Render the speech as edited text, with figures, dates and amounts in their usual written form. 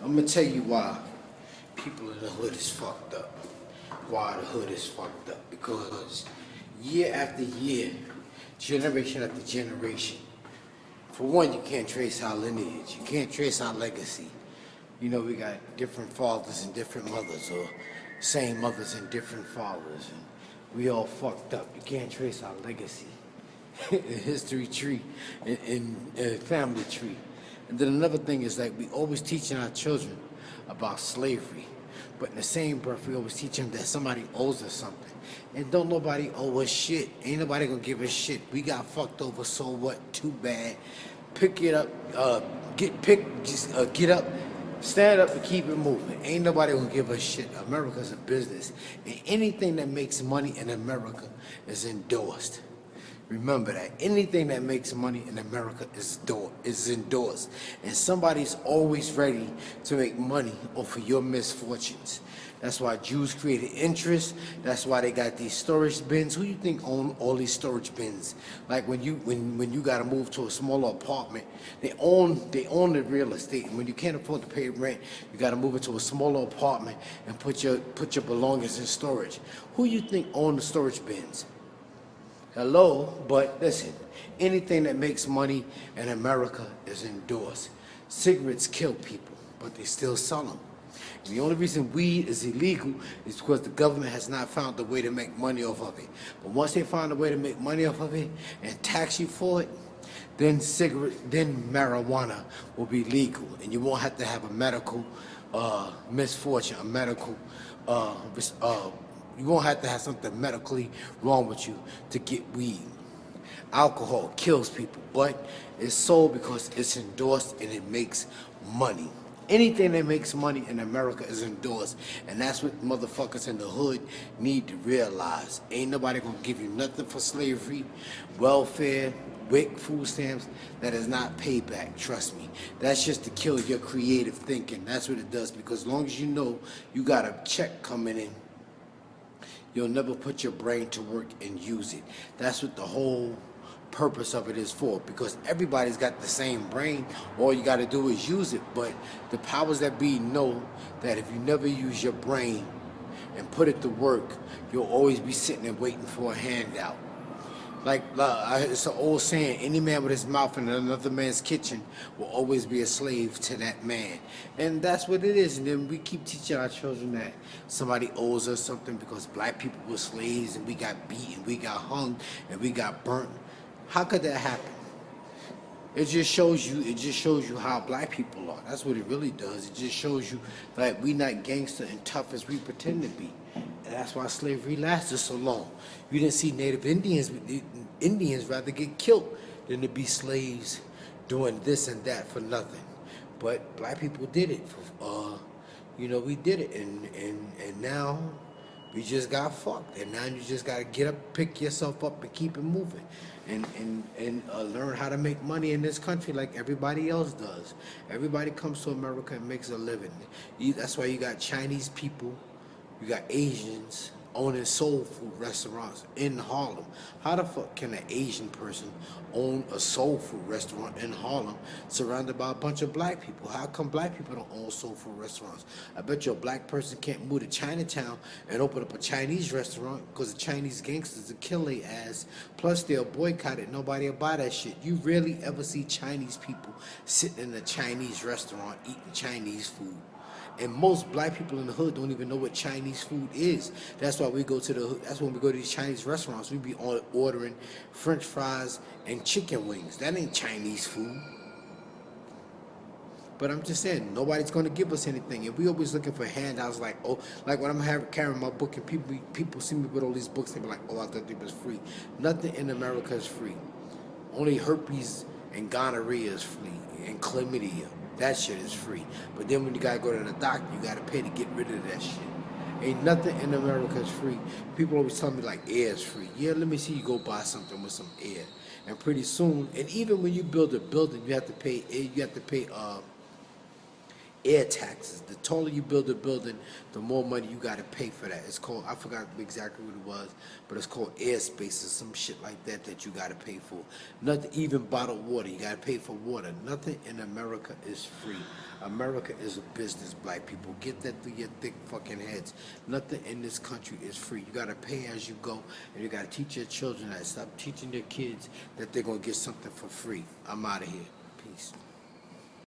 I'm gonna tell you why people in the hood is fucked up. Why the hood is fucked up. Because year after year, generation after generation, for one, you can't trace our lineage. You can't trace our legacy. You know, we got different fathers and different mothers, or same mothers and different fathers. And we all fucked up. You can't trace our legacy. History tree and family tree. And then another thing is that we always teaching our children about slavery. But in the same breath, we always teach them that somebody owes us something. And don't nobody owe us shit. Ain't nobody gonna give us shit. We got fucked over, so what? Too bad. Pick it up, get up, stand up and keep it moving. Ain't nobody gonna give us shit. America's a business. And anything that makes money in America is endorsed. Remember that. Anything that makes money in America is endorsed. And somebody's always ready to make money off of your misfortunes. That's why Jews created interest. That's why they got these storage bins. Who you think own all these storage bins? Like when you gotta move to a smaller apartment, they own the real estate. And when you can't afford to pay rent, you gotta move into a smaller apartment and put your belongings in storage. Who you think own the storage bins? Hello, but listen, anything that makes money in America is endorsed. Cigarettes kill people, but they still sell them. And the only reason weed is illegal is because the government has not found a way to make money off of it. But once they find a way to make money off of it and tax you for it, then marijuana will be legal, and you won't have to have a medical misfortune, a medical you won't have to have something medically wrong with you to get weed. Alcohol kills people, but it's sold because it's endorsed and it makes money. Anything that makes money in America is endorsed, and that's what motherfuckers in the hood need to realize. Ain't nobody gonna give you nothing for slavery, welfare, WIC, food stamps. That is not payback, trust me. That's just to kill your creative thinking. That's what it does, because as long as you know you got a check coming in, you'll never put your brain to work and use it. That's what the whole purpose of it is for, because everybody's got the same brain. All you got to do is use it. But the powers that be know that if you never use your brain and put it to work, you'll always be sitting and waiting for a handout. Like, it's an old saying, any man with his mouth in another man's kitchen will always be a slave to that man. And that's what it is. And then we keep teaching our children that somebody owes us something because black people were slaves and we got beaten, we got hung, and we got burnt. How could that happen? It just shows you how black people are. That's what it really does. It just shows you that we not gangster and tough as we pretend to be. And that's why slavery lasted so long. You didn't see Native Indians rather get killed than to be slaves doing this and that for nothing. But black people did it. We did it, and now we just got fucked. And now you just gotta get up, pick yourself up, and keep it moving, and learn how to make money in this country like everybody else does. Everybody comes to America and makes a living. That's why you got Chinese people. You got Asians owning soul food restaurants in Harlem. How the fuck can an Asian person own a soul food restaurant in Harlem surrounded by a bunch of black people? How come black people don't own soul food restaurants? I bet you a black person can't move to Chinatown and open up a Chinese restaurant because the Chinese gangsters will kill their ass. Plus they'll boycott it. Nobody will buy that shit. You rarely ever see Chinese people sitting in a Chinese restaurant eating Chinese food. And most black people in the hood don't even know what Chinese food is. That's why we go to the hood. That's when we go to these Chinese restaurants. We be ordering French fries and chicken wings. That ain't Chinese food. But I'm just saying, nobody's gonna give us anything, and we always looking for handouts. Like when I'm carrying my book, and people see me with all these books, they be like, "Oh, I thought it was free." Nothing in America is free. Only herpes and gonorrhea is free, and chlamydia. That shit is free. But then when you gotta go to the doctor, you gotta pay to get rid of that shit. Ain't nothing in America is free. People always tell me like air is free. Yeah, let me see you go buy something with some air. And pretty soon, and even when you build a building, you have to pay air taxes. The taller you build a building, the more money you got to pay for that. It's called, I forgot exactly what it was, but it's called airspace or some shit like that that you got to pay for. Nothing, even bottled water, you got to pay for water. Nothing in America is free. America is a business, black people. Get that through your thick fucking heads. Nothing in this country is free. You got to pay as you go, and you got to teach your children that. Stop teaching your kids that they're going to get something for free. I'm out of here. Peace.